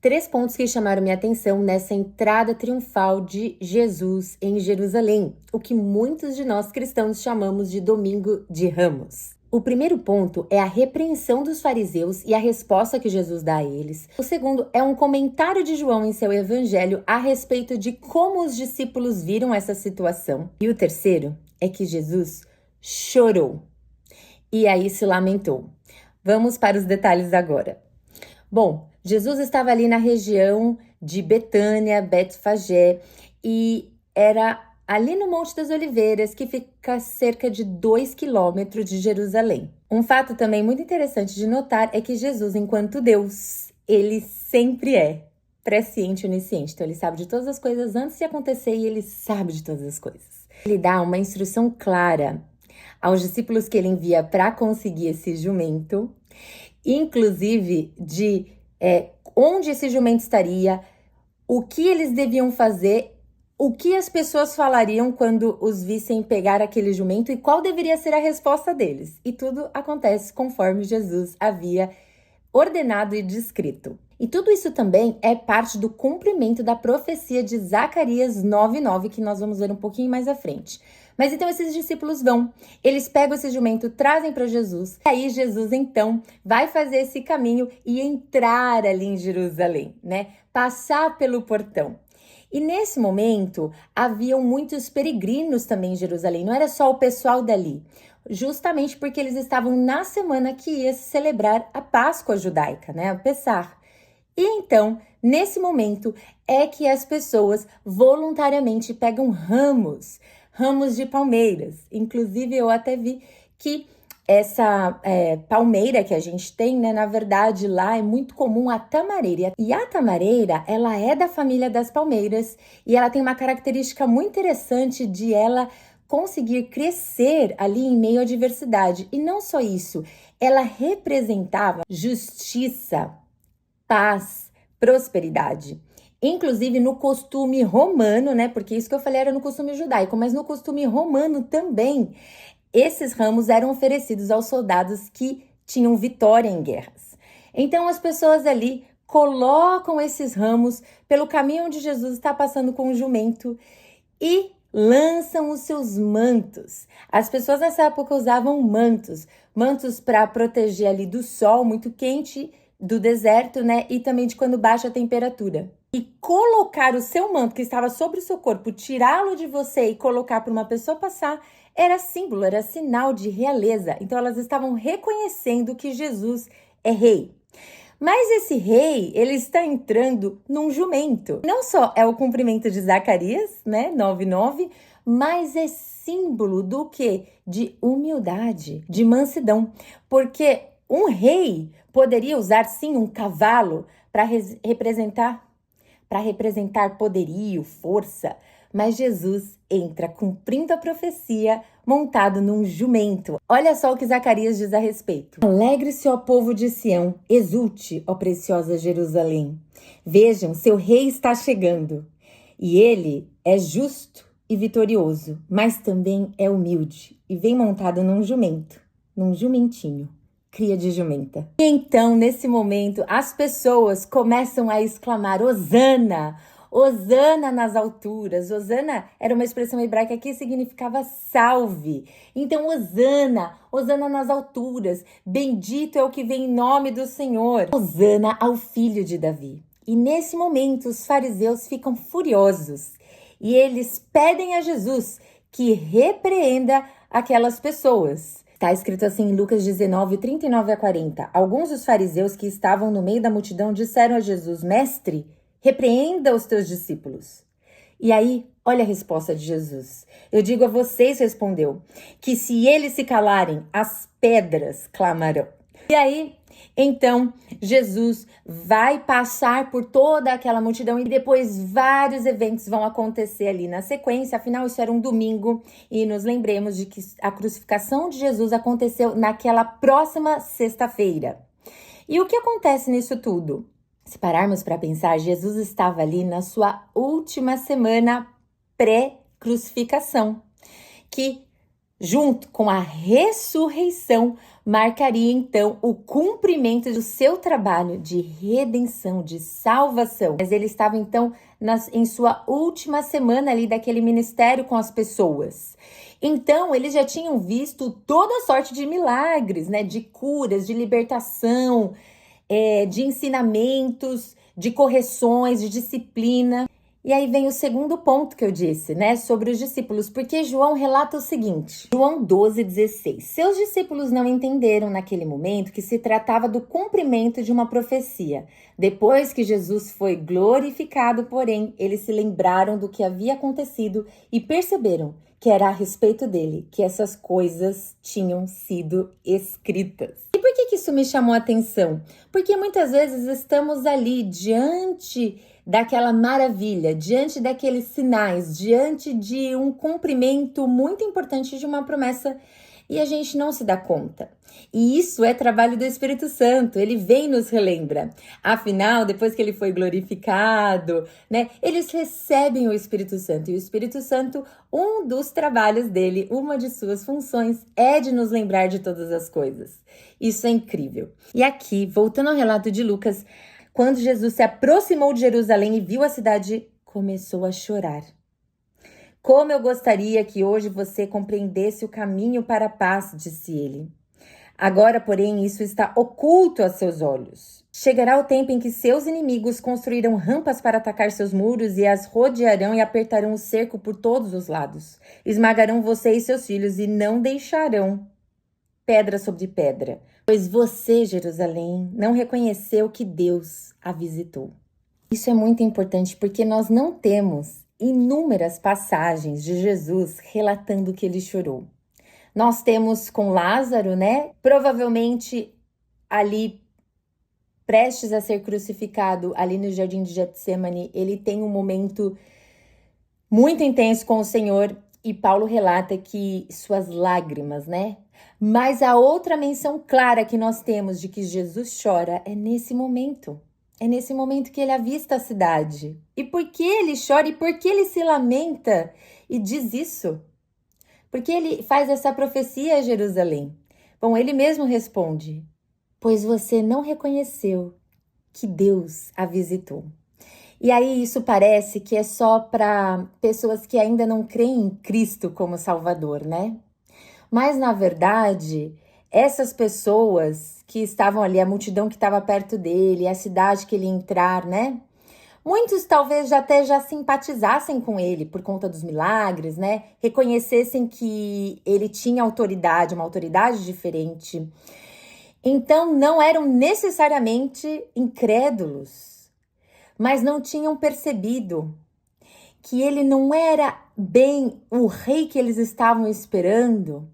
3 pontos que chamaram minha atenção nessa entrada triunfal de Jesus em Jerusalém, o que muitos de nós cristãos chamamos de Domingo de Ramos. O primeiro ponto é a repreensão dos fariseus e a resposta que Jesus dá a eles. O segundo é um comentário de João em seu evangelho a respeito de como os discípulos viram essa situação. E o terceiro é que Jesus chorou e aí se lamentou. Vamos para os detalhes agora. Bom, Jesus estava ali na região de Betânia, Betfagé, e era ali no Monte das Oliveiras, que fica a cerca de 2 quilômetros de Jerusalém. Um fato também muito interessante de notar é que Jesus, enquanto Deus, ele sempre é presciente e onisciente. Então, ele sabe de todas as coisas antes de acontecer e ele sabe de todas as coisas. Ele dá uma instrução clara aos discípulos que ele envia para conseguir esse jumento, inclusive de onde esse jumento estaria, o que eles deviam fazer, o que as pessoas falariam quando os vissem pegar aquele jumento e qual deveria ser a resposta deles. E tudo acontece conforme Jesus havia ordenado e descrito. E tudo isso também é parte do cumprimento da profecia de Zacarias 9:9, que nós vamos ver um pouquinho mais à frente. Mas então esses discípulos eles pegam esse jumento, trazem para Jesus, e aí Jesus então vai fazer esse caminho e entrar ali em Jerusalém, né? Passar pelo portão. E nesse momento haviam muitos peregrinos também em Jerusalém, não era só o pessoal dali, justamente porque eles estavam na semana que ia se celebrar a Páscoa judaica, né? A Pessar. E então, nesse momento, é que as pessoas voluntariamente pegam ramos de palmeiras. Inclusive, eu até vi que essa palmeira que a gente tem, né, na verdade, lá é muito comum a tamareira. E a tamareira, ela é da família das palmeiras e ela tem uma característica muito interessante de ela conseguir crescer ali em meio à diversidade. E não só isso, ela representava justiça, paz, prosperidade. Inclusive no costume romano, né? Porque isso que eu falei era no costume judaico, mas no costume romano também, esses ramos eram oferecidos aos soldados que tinham vitória em guerras. Então as pessoas ali colocam esses ramos pelo caminho onde Jesus está passando com o jumento e lançam os seus mantos. As pessoas nessa época usavam mantos para proteger ali do sol muito quente, do deserto, né? E também de quando baixa a temperatura. E colocar o seu manto que estava sobre o seu corpo, tirá-lo de você e colocar para uma pessoa passar, era símbolo, era sinal de realeza. Então elas estavam reconhecendo que Jesus é rei. Mas esse rei, ele está entrando num jumento. Não só é o cumprimento de Zacarias, né, 9:9, mas é símbolo do quê? De humildade, de mansidão. Porque um rei poderia usar, sim, um cavalo para representar poderio, força, mas Jesus entra cumprindo a profecia montado num jumento. Olha só o que Zacarias diz a respeito. Alegre-se, ó povo de Sião, exulte, ó preciosa Jerusalém. Vejam, seu rei está chegando, e ele é justo e vitorioso, mas também é humilde, e vem montado num jumento, num jumentinho, cria de jumenta. E então, nesse momento, as pessoas começam a exclamar, Hosana! Hosana nas alturas. Hosana era uma expressão hebraica que significava salve. Então, Hosana nas alturas. Bendito é o que vem em nome do Senhor. Hosana ao filho de Davi. E nesse momento, os fariseus ficam furiosos. E eles pedem a Jesus que repreenda aquelas pessoas. Está escrito assim em Lucas 19, 39-40. Alguns dos fariseus que estavam no meio da multidão disseram a Jesus, Mestre, repreenda os teus discípulos. E aí, olha a resposta de Jesus. Eu digo a vocês, respondeu, que se eles se calarem, as pedras clamarão. E aí, então, Jesus vai passar por toda aquela multidão e depois vários eventos vão acontecer ali na sequência. Afinal, isso era um domingo e nos lembremos de que a crucificação de Jesus aconteceu naquela próxima sexta-feira. E o que acontece nisso tudo? Se pararmos para pensar, Jesus estava ali na sua última semana pré-crucificação, que junto com a ressurreição, marcaria então o cumprimento do seu trabalho de redenção, de salvação. Mas ele estava então em sua última semana ali daquele ministério com as pessoas. Então, eles já tinham visto toda sorte de milagres, né? De curas, de libertação, de ensinamentos, de correções, de disciplina. E aí vem o segundo ponto que eu disse, né, sobre os discípulos, porque João relata o seguinte, João 12:16. Seus discípulos não entenderam naquele momento que se tratava do cumprimento de uma profecia. Depois que Jesus foi glorificado, porém, eles se lembraram do que havia acontecido e perceberam que era a respeito dele que essas coisas tinham sido escritas. E por que isso me chamou a atenção? Porque muitas vezes estamos ali diante daquela maravilha, diante daqueles sinais, diante de um cumprimento muito importante de uma promessa e a gente não se dá conta. E isso é trabalho do Espírito Santo, ele vem e nos relembra. Afinal, depois que ele foi glorificado, né, eles recebem o Espírito Santo. E o Espírito Santo, um dos trabalhos dele, uma de suas funções, é de nos lembrar de todas as coisas. Isso é incrível. E aqui, voltando ao relato de Lucas, quando Jesus se aproximou de Jerusalém e viu a cidade, começou a chorar. Como eu gostaria que hoje você compreendesse o caminho para a paz, disse ele. Agora, porém, isso está oculto a seus olhos. Chegará o tempo em que seus inimigos construirão rampas para atacar seus muros e as rodearão e apertarão o cerco por todos os lados. Esmagarão você e seus filhos e não deixarão pedra sobre pedra. Pois você, Jerusalém, não reconheceu que Deus a visitou. Isso é muito importante porque nós não temos inúmeras passagens de Jesus relatando que ele chorou. Nós temos com Lázaro, né? Provavelmente ali prestes a ser crucificado ali no Jardim de Getsemane, ele tem um momento muito intenso com o Senhor e Paulo relata que suas lágrimas, né? Mas a outra menção clara que nós temos de que Jesus chora é nesse momento. É nesse momento que ele avista a cidade. E por que ele chora e por que ele se lamenta e diz isso? Porque ele faz essa profecia a Jerusalém. Bom, ele mesmo responde, pois você não reconheceu que Deus a visitou. E aí isso parece que é só para pessoas que ainda não creem em Cristo como Salvador, né? Mas na verdade, essas pessoas que estavam ali, a multidão que estava perto dele, a cidade que ele ia entrar, né? Muitos talvez já simpatizassem com ele por conta dos milagres, né? Reconhecessem que ele tinha autoridade, uma autoridade diferente. Então não eram necessariamente incrédulos, mas não tinham percebido que ele não era bem o rei que eles estavam esperando,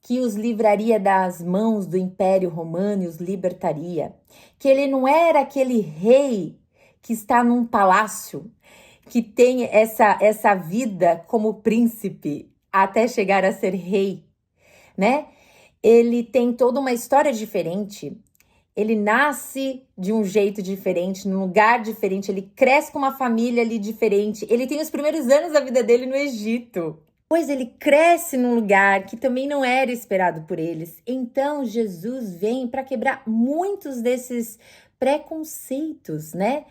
que os livraria das mãos do Império Romano e os libertaria, que ele não era aquele rei que está num palácio, que tem essa vida como príncipe até chegar a ser rei, né? Ele tem toda uma história diferente, ele nasce de um jeito diferente, num lugar diferente, ele cresce com uma família ali diferente, ele tem os primeiros anos da vida dele no Egito. Pois ele cresce num lugar que também não era esperado por eles. Então, Jesus vem para quebrar muitos desses preconceitos, né?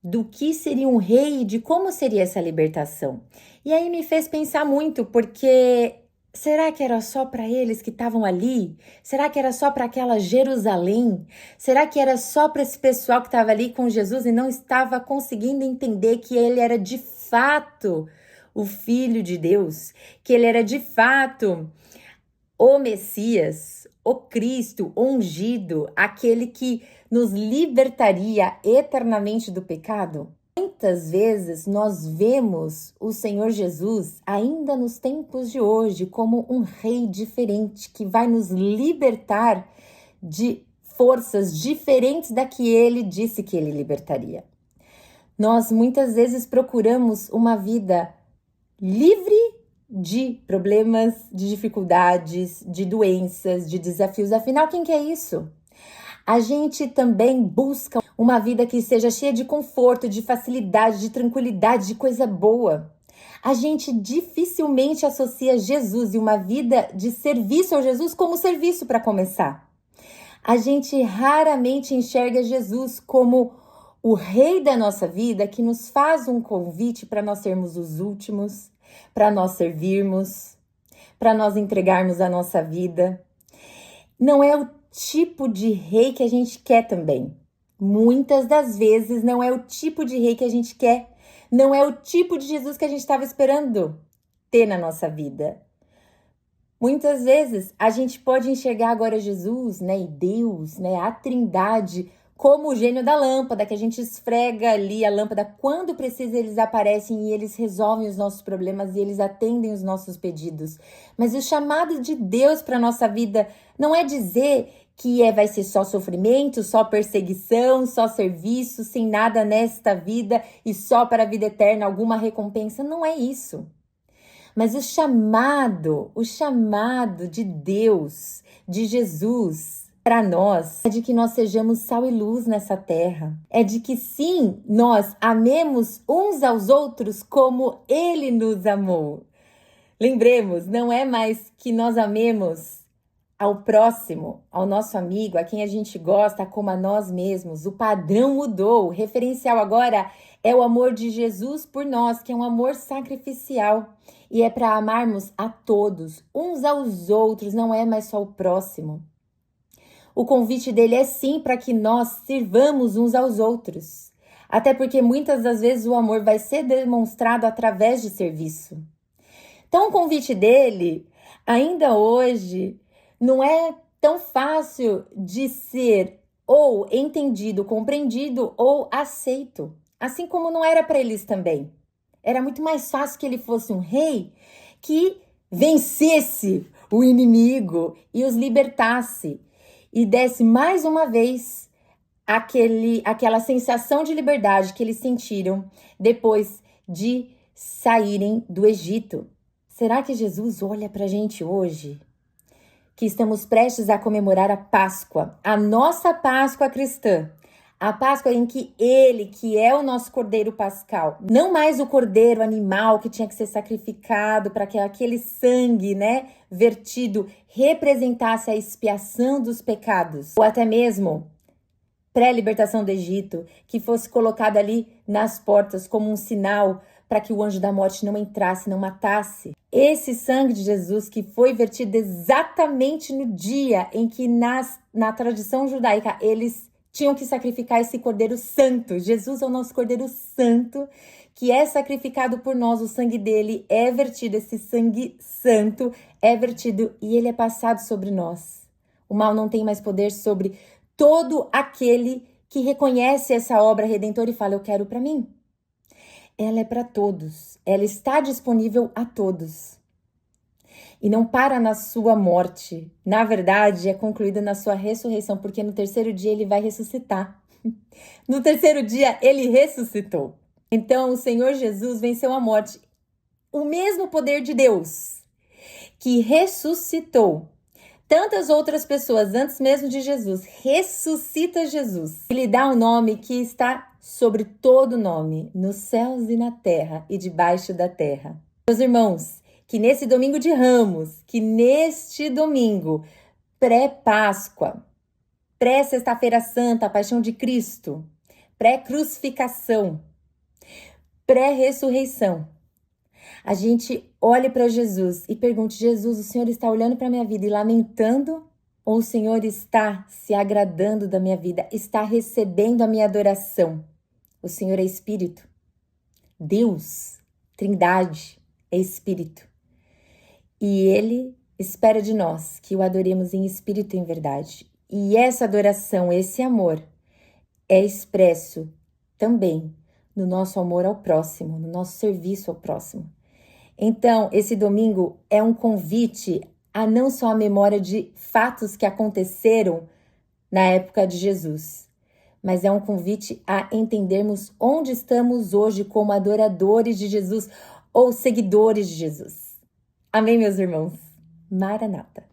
Do que seria um rei e de como seria essa libertação. E aí me fez pensar muito, porque será que era só para eles que estavam ali? Será que era só para aquela Jerusalém? Será que era só para esse pessoal que estava ali com Jesus e não estava conseguindo entender que ele era de fato o Filho de Deus, que ele era de fato o Messias, o Cristo ungido, aquele que nos libertaria eternamente do pecado? Muitas vezes nós vemos o Senhor Jesus, ainda nos tempos de hoje, como um rei diferente, que vai nos libertar de forças diferentes da que ele disse que ele libertaria. Nós muitas vezes procuramos uma vida livre de problemas, de dificuldades, de doenças, de desafios. Afinal, quem quer isso? A gente também busca uma vida que seja cheia de conforto, de facilidade, de tranquilidade, de coisa boa. A gente dificilmente associa Jesus e uma vida de serviço ao Jesus como serviço para começar. A gente raramente enxerga Jesus como o rei da nossa vida que nos faz um convite para nós sermos os últimos, para nós servirmos, para nós entregarmos a nossa vida. Não é o tipo de rei que a gente quer também. Muitas das vezes não é o tipo de rei que a gente quer. Não é o tipo de Jesus que a gente estava esperando ter na nossa vida. Muitas vezes a gente pode enxergar agora Jesus, né, e Deus, né, a Trindade, como o gênio da lâmpada, que a gente esfrega ali a lâmpada quando precisa, eles aparecem e eles resolvem os nossos problemas e eles atendem os nossos pedidos. Mas o chamado de Deus para a nossa vida não é dizer que vai ser só sofrimento, só perseguição, só serviço, sem nada nesta vida e só para a vida eterna alguma recompensa. Não é isso. Mas o chamado de Deus, de Jesus, para nós, é de que nós sejamos sal e luz nessa terra. É de que sim, nós amemos uns aos outros como Ele nos amou. Lembremos, não é mais que nós amemos ao próximo, ao nosso amigo, a quem a gente gosta, como a nós mesmos. O padrão mudou, o referencial agora é o amor de Jesus por nós, que é um amor sacrificial. E é para amarmos a todos, uns aos outros, não é mais só o próximo. O convite dele é sim para que nós sirvamos uns aos outros. Até porque muitas das vezes o amor vai ser demonstrado através de serviço. Então o convite dele, ainda hoje, não é tão fácil de ser ou entendido, compreendido ou aceito. Assim como não era para eles também. Era muito mais fácil que ele fosse um rei que vencesse o inimigo e os libertasse. E desse mais uma vez aquela sensação de liberdade que eles sentiram depois de saírem do Egito. Será que Jesus olha para a gente hoje? Que estamos prestes a comemorar a Páscoa, a nossa Páscoa cristã. A Páscoa em que ele, que é o nosso cordeiro pascal, não mais o cordeiro animal que tinha que ser sacrificado para que aquele sangue, né, vertido representasse a expiação dos pecados, ou até mesmo pré-libertação do Egito, que fosse colocado ali nas portas como um sinal para que o anjo da morte não entrasse, não matasse. Esse sangue de Jesus que foi vertido exatamente no dia em que na tradição judaica eles tinham que sacrificar esse cordeiro santo. Jesus é o nosso cordeiro santo, que é sacrificado por nós. O sangue dele é vertido, esse sangue santo é vertido e ele é passado sobre nós. O mal não tem mais poder sobre todo aquele que reconhece essa obra redentora e fala, eu quero para mim. Ela é para todos, ela está disponível a todos. E não para na sua morte. Na verdade, é concluída na sua ressurreição, porque no terceiro dia ele vai ressuscitar. No terceiro dia, ele ressuscitou. Então, o Senhor Jesus venceu a morte. O mesmo poder de Deus que ressuscitou tantas outras pessoas antes mesmo de Jesus, ressuscita Jesus. Ele dá um nome que está sobre todo nome, nos céus e na terra e debaixo da terra. Meus irmãos, que nesse domingo de Ramos, que neste domingo, pré-Páscoa, pré-Sexta-feira Santa, a Paixão de Cristo, pré-crucificação, pré-ressurreição, a gente olhe para Jesus e pergunte, Jesus, o Senhor está olhando para a minha vida e lamentando? Ou o Senhor está se agradando da minha vida, está recebendo a minha adoração? O Senhor é Espírito. Deus, Trindade, é Espírito. E Ele espera de nós que o adoremos em espírito e em verdade. E essa adoração, esse amor, é expresso também no nosso amor ao próximo, no nosso serviço ao próximo. Então, esse domingo é um convite a não só a memória de fatos que aconteceram na época de Jesus, mas é um convite a entendermos onde estamos hoje como adoradores de Jesus ou seguidores de Jesus. Amém, meus irmãos? Maranata.